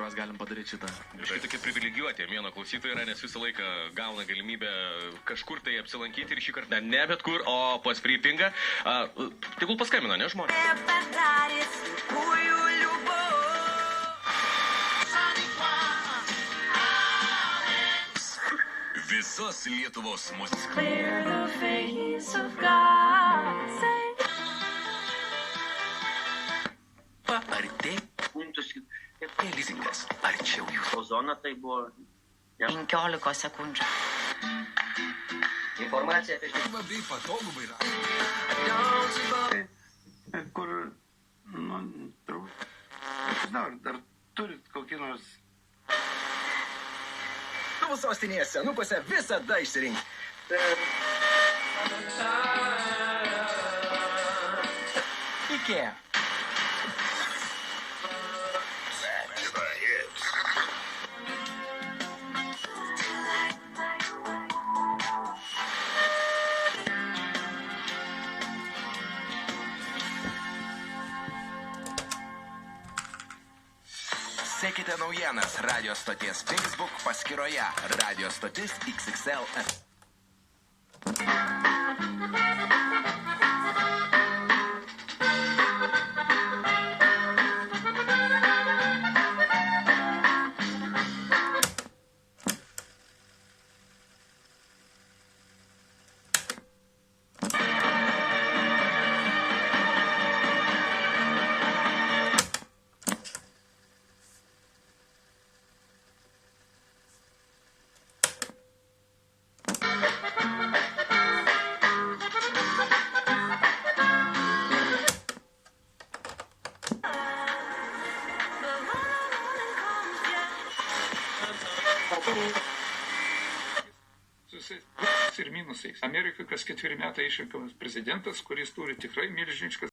kuriuos galim padaryti šitą. Biškai tokie privilegijuoti mano klausytojai yra, nes visą laiką gauna galimybę kažkur tai apsilankyti ir šį kartą ne bet kur, o pas Free-Pingą. Tegul paskambina, ne žmonės? Visos Lietuvos muzikos. Paartė. Lizingas. Arčiau jų. Zona tai buvo 15 sekundžių. Informacija apie šį. Labai patogų vairą. Kur, nu, turbūt, žinau, dar turit kokį nors... Tavo sostinėje senukuose visada išsirink. Ikea. Sekite naujienas Radio stoties Facebook paskyroje Radio stotis XXL. Ir minusais. Amerikai kas 4 metai išrinkamas prezidentas, kuris turi tikrai milžiniškas